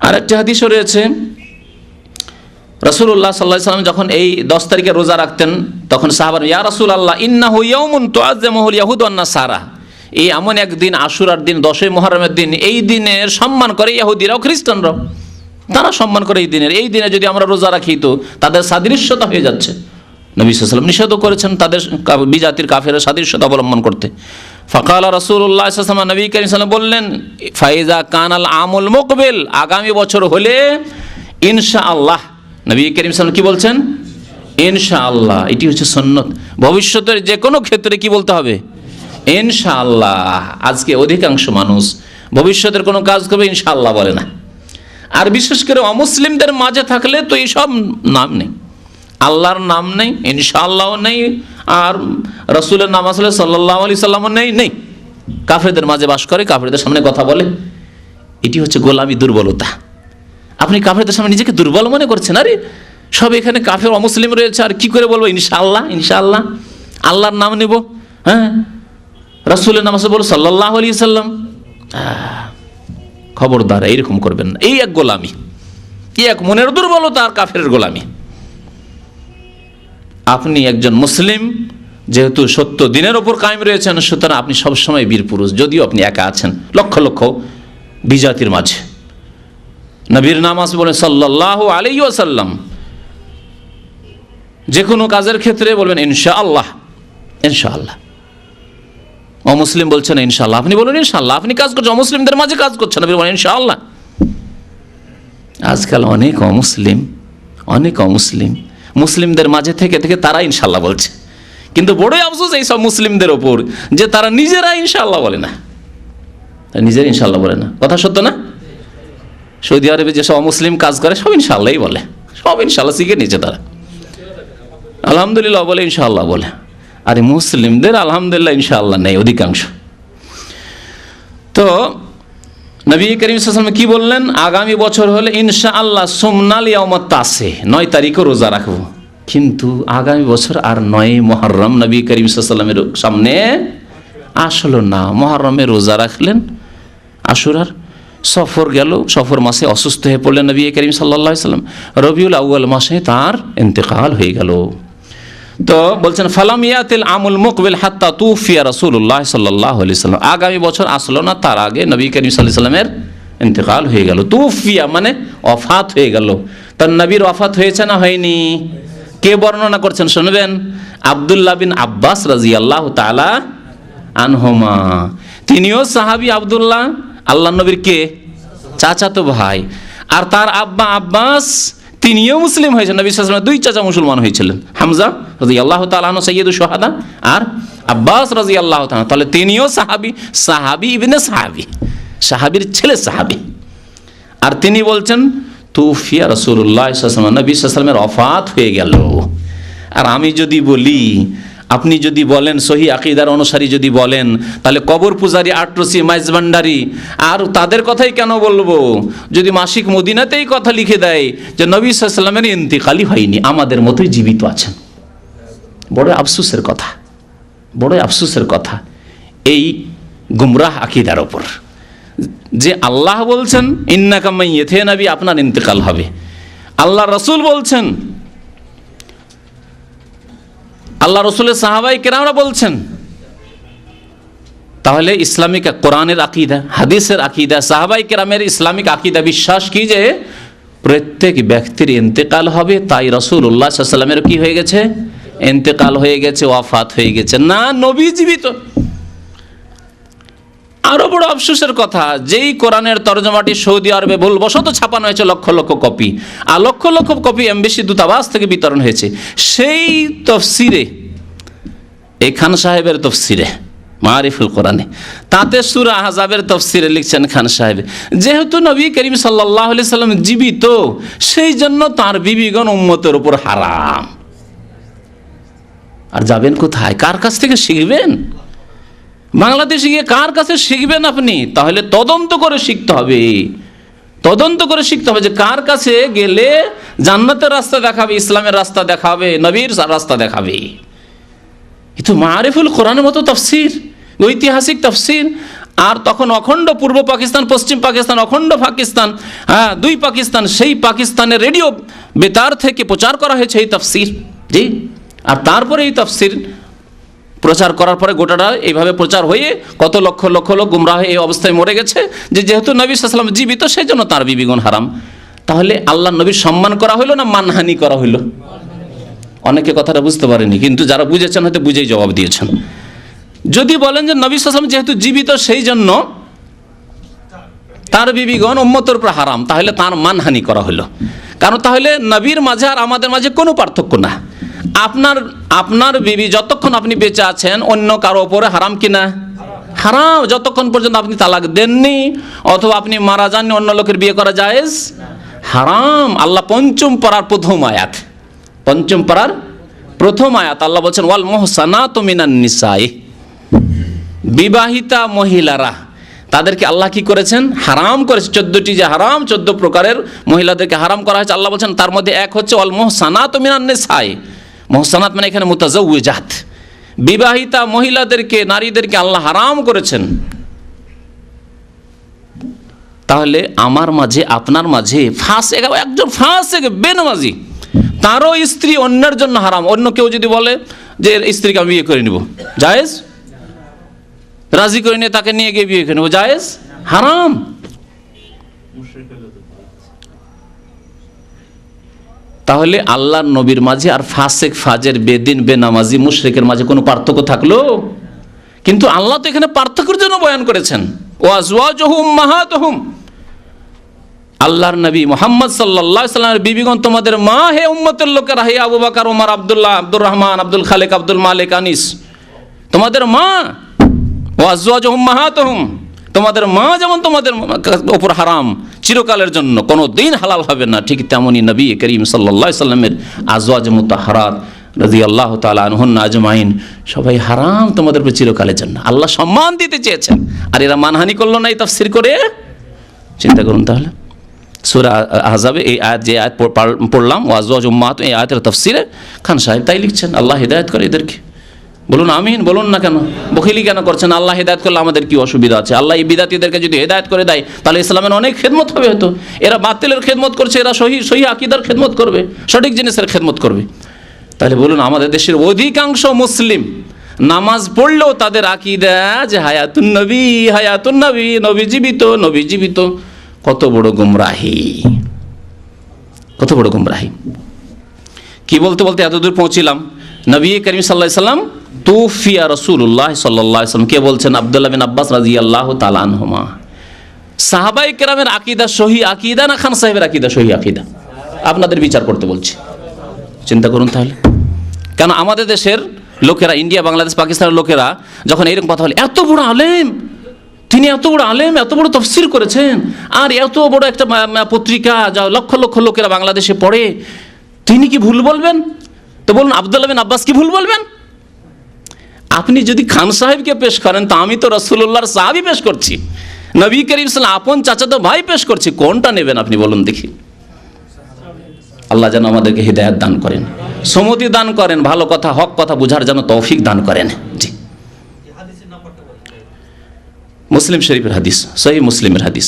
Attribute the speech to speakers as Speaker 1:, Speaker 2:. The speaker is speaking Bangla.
Speaker 1: আর একটি হাদিসও রয়েছে, রাসূলুল্লাহ সাল্লাল্লাহু আলাইহি ওয়াসাল্লাম যখন এই 10 তারিখে রোজা রাখতেন তখন সাহাবারা, ইয়া রাসূলুল্লাহ ইন্নাহু ইয়াউমুন তুআজ্জিমুহুল ইয়াহুদ ওয়ান নাসারা, এই এমন একদিন, আশুরার দিন, 10ই মুহররমের দিন, এই দিনের সম্মান করে ইহুদিরাও খ্রিস্টানরাও, তারা সম্মান করে এই দিনে যদি আমরা রোজা রাখি তো তাদের সাদৃশ্যতা হয়ে যাচ্ছে। নবী সাল্লাল্লাহু আলাইহি ওয়াসাল্লাম নিষেধ করেছেন তাদের বিজাতির কাফেরের সাদৃশ্যতা অবলম্বন করতে। ফাকালা রাসূলুল্লাহ সাল্লাল্লাহু আলাইহি ওয়াসাল্লাম, নবী কারীম সাল্লাল্লাহু আলাইহি ওয়াসাল্লাম বললেন, ফাইজা কানাল আমুল মুকবিল, আগামী বছর হলে ইনশাআল্লাহ, নবী কারীম সাল্লাল্লাহু আলাইহি ওয়াসাল্লাম কি বলছেন? ইনশাআল্লাহ। এটি হচ্ছে সুন্নাত। ভবিষ্যতের যে কোনো ক্ষেত্রে কি বলতে হবে? ইনশাআল্লাহ। আজকে অধিকাংশ মানুষ ভবিষ্যতের কোনো কাজ করবে ইনশাআল্লাহ বলে না। আর বিশেষ করে অমুসলিমদের মাঝে থাকলে তো এইসব নাম নেই, আল্লাহর নাম নেই, ইনশাআল্লাহও নেই, আর রাসূলের নাম আসলে সাল্লাল্লাহু আলাইহি সাল্লামও নেই। কাফেরদের মাঝে বাস করে, কাফেরদের সামনে কথা বলে। এটি হচ্ছে গোলামি, দুর্বলতা। আপনি কাফেরদের সামনে নিজেকে দুর্বল মনে করছেন। আরে সব এখানে কাফের অমুসলিম রয়েছে, আর কি করে বলবো ইনশাআল্লাহ? ইনশাআল্লাহ আল্লাহর নাম নেব, হ্যাঁ, রাসূলের নাম আসলে বলো সাল্লাল্লাহু আলাইহি সাল্লাম। খবরদার, এইরকম করবেন না। এই এক গোলামি, এই এক মনের দুর্বলতা আর কাফেরের গোলামি। আপনি একজন মুসলিম, যেহেতু সত্য দিনের ওপর কায়েম রয়েছেন, সুতরাং আপনি সবসময় বীর পুরুষ, যদিও আপনি একা আছেন লক্ষ লক্ষ বিজাতির মাঝে। নবীর নাম আছে বলেন সাল্লাল্লাহু আলাইহি ওয়াসাল্লাম। যে কোনো কাজের ক্ষেত্রে বলবেন ইনশাআল্লাহ, ইনশাআল্লাহ। অমুসলিম বলছেন ইনশাআল্লাহ, আপনি বলুন ইনশাআল্লাহ। আপনি কাজ করছেন, অমুসলিমদের মাঝে কাজ করছেন, আপনি বলেন ইনশাআল্লাহ। আজকাল অনেক অমুসলিম মুসলিমদের মাঝে থেকে থেকে তারা ইনশাআল্লাহ বলছে, কিন্তু বড়ই আফসোস এই সব মুসলিমদের ওপর যে তারা নিজেরা ইনশাআল্লাহ বলে না, নিজেরা ইনশাআল্লাহ বলে না। কথা সত্য না? সৌদি আরবে যেসব অমুসলিম কাজ করে সব ইনশাআল্লাহই বলে, সব ইনশাআল্লাহ শিখে নিয়েছে তারা, আলহামদুলিল্লাহ বলে, ইনশাআল্লাহ বলে। আর মুসলিমদের আলহামদুলিল্লাহ ইনশাআল্লাহ নেই অধিকাংশ। তো নবী করিম সাল্লাল্লাহু আলাইহি ওয়াসাল্লাম কি বললেন? আগামী বছর হলে ইনশাআল্লাহ সুমনাল ইয়াউমাত তাসে, 9 তারিখও রোজা রাখবো। কিন্তু আগামী বছর আর 9 মুহররম নবী করিম সাল্লাল্লাহু আলাইহি ওয়াসাল্লামের সামনে আসলো না। মুহররমে রোজা রাখলেন, আশুরার সফর গেল, সফর মাসে অসুস্থ হয়ে পড়লেন নবী করিম সাল্লাল্লাহু আলাইহি ওয়াসাল্লাম, রবিউল আউয়াল মাসে তার ইন্তেকাল হয়ে গেল। তো বলছেন ফালাম ইয়াতিল আমুল মুকবিল হাত্তা তুফিয়া রাসূলুল্লাহ সাল্লাল্লাহু আলাইহি ওয়াসাল্লাম, আগামী বছর আসলো না, তার আগে নবী করিম সাল্লাল্লাহু আলাইহি ওয়াসাল্লামের ইন্তেকাল হয়ে গেল। তুফিয়া মানে ওফাত হয়ে গেল। তার নবীর ওফাত হয়েছে না হয়নি? কে বর্ণনা করছেন শুনবেন? আব্দুল্লাহ বিন আব্বাস রাদিয়াল্লাহু তাআলা আনহুমা, তিনিও সাহাবী। আব্দুল্লাহ আল্লাহর নবীর কে? চাচাতো ভাই। আর তার আব্বা আব্বাস তিনিও মুসলিম হয়েছেন। নবী সাল্লাল্লাহু আলাইহি ওয়াসাল্লাম 2 চাচা মুসলমান হয়েছিলেন, হামজা রাদিয়াল্লাহু তাআলা আনহু সাইয়্যিদুশ শুহাদা, আর আব্বাস রাদিয়াল্লাহু তাআলা। তাহলে তিনিও সাহাবী, সাহাবী ইবনে সাহাবী, সাহাবীর ছেলে সাহাবী। আর তিনি বলছেন তুফিয়া রাসূলুল্লাহ সাল্লাল্লাহু আলাইহি ওয়াসাল্লাম, নবী সাল্লাল্লাহু আলাইহি ওয়াসাল্লামের ওফাত হয়ে গেল। আর আমি যদি বলি, আপনি যদি বলেন, সহি আকীদার অনুসারী যদি বলেন, তাহলে কবর পূজারী, আটরসি, মাইজভান্ডারি আর তাদের কথাই কেন বলবো? যদি মাসিক মদিনাতেই কথা লিখে দেয় যে নবী সাল্লাল্লাহু আলাইহি ওয়াসাল্লামের ইন্তিকালই হয়নি, আমাদের মতোই জীবিত আছেন। বড় আফসোসের কথা, বড় আফসোসের কথা এই গুমরাহ আকীদার ওপর, যে আল্লাহ বলছেন ইন্নাকা মাইয়্যিত, হে নবী আপনার ইন্তেকাল হবে। আল্লাহ রাসূল বলছেন, আল্লাহ রসুলের সাহাবায়ে কেরামরা বলছেন। তাহলে ইসলামিক কোরআনের আকীদা, হাদিসের আকীদা, সাহাবায়ে কেরামের ইসলামিক আকীদা বিশ্বাস কি যে প্রত্যেক ব্যক্তির ইন্তেকাল হবে, তাই রাসূলুল্লাহ সাল্লাল্লাহু আলাইহি ওয়াসাল্লামের কি হয়ে গেছে? ইন্তেকাল হয়ে গেছে, ওয়াফাত হয়ে গেছে। না, নবী জীবিত। আরো বড় আফসোসের কথা, যেই কোরআনের তরজমাটি সৌদি আরবে ভুলবশত ছাপানো হয়েছে লক্ষ লক্ষ কপি, আর লক্ষ লক্ষ কপি এমবেসি দূতাবাস থেকে বিতরণ হয়েছে, সেই তফসিরে, এই খান সাহেবের তফসিরে মারিফুল কোরআনে, তাতে সূরা আহজাবের তফসিরে লিখছেন খান সাহেব, যেহেতু নবী করিম সাল্লাল্লাহু আলাইহি সাল্লাম জীবিত, সেই জন্য তার বিবিগণ উম্মতের উপর হারাম। আর যাবেন কোথায়? কার কাছ থেকে শিখবেন? বাংলাদেশে গিয়ে কার কাছে শিখবেন আপনি? তাহলে তদন্ত করে শিখতে হবে, তদন্ত করে শিখতে হবে যে কার কাছে গেলে জান্নাতের রাস্তা দেখাবে, ইসলামের রাস্তা দেখাবে, নবীর রাস্তা দেখাবে। এ তো মারিফুল কোরআনের মতো তাফসীর, ঐতিহাসিক তাফসীর। আর তখন অখণ্ড পূর্ব পাকিস্তান, পশ্চিম পাকিস্তান, অখণ্ড পাকিস্তান, দুই পাকিস্তান, সেই পাকিস্তানের রেডিও বেতার থেকে প্রচার করা হয়েছে এই তাফসির। জি, আর তারপরে এই তাফসির প্রচার করার পরে গোটাটা এইভাবে প্রচার হয়ে কত লক্ষ লক্ষ লোক গুমরাহ হয়ে এই অবস্থায় মরে গেছে যে যেহেতু নবী সাল্লাল্লাহু আলাইহি ওয়াসাল্লাম জীবিত সেই জন্য তার বিবিগণ হারাম। তাহলে আল্লাহ নবীর সম্মান করা হইল না মানহানি করা হইল? অনেকে কথাটা বুঝতে পারেনি, কিন্তু যারা বুঝেছেন হয়তো বুঝেই জবাব দিয়েছেন। যদি বলেন যে নবী সাল্লাল্লাহু আলাইহি ওয়াসাল্লাম যেহেতু জীবিত সেই জন্য তার বিবিগণ উম্মতের উপর হারাম, তাহলে তার মানহানি করা হলো। কারণ তাহলে নবীর মাঝে আর আমাদের মাঝে কোনো পার্থক্য না। আপনার বিবি যতক্ষণ আপনি বেঁচে আছেন অন্য কারো ওপরে হারাম কিনা? হারাম। যতক্ষণ পর্যন্ত আপনি তালাক দেননি অথবা আপনি মারা যাননি অন্য লোকের বিয়ে করা জায়েজ হারাম। আল্লাহ পঞ্চম পারার প্রথম আয়াত, পঞ্চম পারার প্রথম আয়াত আল্লাহ বলছেন ওয়াল মুহসানাতু মিনান নিসাই, বিবাহিতা মহিলারা তাদেরকে আল্লাহ কি করেছেন? হারাম করেছে। 14টি যে হারাম, 14 প্রকারের মহিলাদেরকে হারাম করা হয়েছে। আল্লাহ বলছেন তার মধ্যে এক হচ্ছে ওয়াল মুহসানাতু মিনান নিসাই। মুহসানাত মানে এখানে মুতাজাওয়িজাত, বিবাহিতা মহিলাদেরকে, নারীদেরকে আল্লাহ হারাম করেছেন। তাহলে আমার মাঝে আপনার মাঝে ফাসেক, একজন ফাসেক বেনামাজি, তারও স্ত্রী অন্যের জন্য হারাম। অন্য কেউ যদি বলে যে স্ত্রীকে আমি বিয়ে করে নিব, জায়েজ? রাজি করে নিয়ে তাকে নিয়ে গিয়ে বিয়ে করে নেব, জায়েজ? হারাম। তাহলে আল্লাহর নবীর মাঝে আর ফাসেক, ফাজের, বেদিন, বেনামাজি, মুশরিকের মাঝে কোনো পার্থক্য থাকলো? কিন্তু আল্লাহ তো এখানে পার্থক্যের জন্য বয়ান করেছেন ওয়া আজওয়াজুহু উম্মাহাতুহুম, আল্লাহর নবী মুহাম্মদ সাল্লাল্লাহু আলাইহি সাল্লামের বিবিগণ তোমাদের মা, হে উম্মতের লোকেরা, হে আবু বকর, ওমর, আব্দুল্লাহ, আব্দুর রহমান, আব্দুল খালেক, আব্দুল মালিক, আনিস, তোমাদের মা। ওয়া আজওয়াজুহু উম্মাহাতুহুম, তোমাদের মা যেমন তোমাদের ওপর হারাম চিরকালের জন্য, কোনো দিন হালাল হবে না, ঠিক তেমনই নবী করিম সাল্লাল্লাহু আলাইহি সাল্লামের আজওয়াজ মুতাহহারাত রাদিয়াল্লাহু তাআলা আনহুন্না আজমাইন সবাই হারাম তোমাদের উপর চিরকালের জন্য। আল্লাহ সম্মান দিতে চেয়েছেন, আর এরা মানহানি করলো না এই তাফসীর করে। চিন্তা করুন তাহলে সূরা আহজাবে এই আয়াত, যে আয়াত পড়লাম ওয়াজওয়াজ উম্মাহাত, এই আয়াতের তাফসীরে খান সাহেব তাই লিখছেন। আল্লাহ হিদায়াত করে এদেরকে। বলুন আমিন, বলুন না কেন? বখিলি কেন করছেন? আল্লাহ হিদায়াত করলে আমাদের কি অসুবিধা আছে? আল্লাহ এই বিদাতীদেরকে যদি হিদায়াত করে দেয় তাহলে ইসলামের অনেক খেদমত হবে। হয়তো এরা বাতিলের খেদমত করছে, এরা সহি আকীদার খেদমত করবে, সঠিক জিনিসের খেদমত করবে। তাহলে বলুন আমাদের দেশের অধিকাংশ মুসলিম নামাজ পড়লেও তাদের আকীদা যে হায়াতুন নবী, হায়াতুন নবী, নবী জীবিত, নবী জীবিত। কত বড় গুমরাহি, কত বড় গুমরাহি। কি বলতে বলতে এতদূর পৌঁছিলাম। নবী করিম সাল্লাল্লাহু আলাইহি সাল্লাম তুফিয়া রাসূলুল্লাহ সাল্লাল্লাহু আলাইহি সাল্লাম, কে বলছেন? আব্দুল্লাহ বিন আব্বাস রাদিয়াল্লাহু তাআলা আনহুমা। সাহাবায়ে কেরামের আকীদা সহি আকীদা না খান সাহেবের আকীদা সহি আকীদা? আপনাদের বিচার করতে বলছি। চিন্তা করুন তাহলে। কেন আমাদের দেশের লোকেরা, ইন্ডিয়া, বাংলাদেশ, পাকিস্তানের লোকেরা যখন এরকম কথা বলে, এত বড় আলেম, তিনি এত বড় আলেম, এত বড় তাফসীর করেছেন, আর এত বড় একটা পত্রিকা যা লক্ষ লক্ষ লোকেরা বাংলাদেশে পড়ে, তিনি কি ভুল বলবেন? তো বলুন আব্দুল্লাহ বিন আব্বাস কি ভুল বলবেন? আপনি যদি খান সাহেবকে পেশ করেন, তা আমি তো রাসূলুল্লাহর সাহাবী পেশ করছি, নবী করিম সাল্লাল্লাহু আলাইহি ওয়াসাল্লাম আপন চাচাতো ভাই পেশ করছি। কোনটা নেবেন আপনি বলুন দেখি? আল্লাহ যেন আমাদেরকে হিদায়াত দান করেন, সমতি দান করেন, ভালো কথা, হক কথা বুঝার যেন তৌফিক দান করেন। জি, মুসলিম শরীফের হাদিস, সহিহ মুসলিমের হাদিস।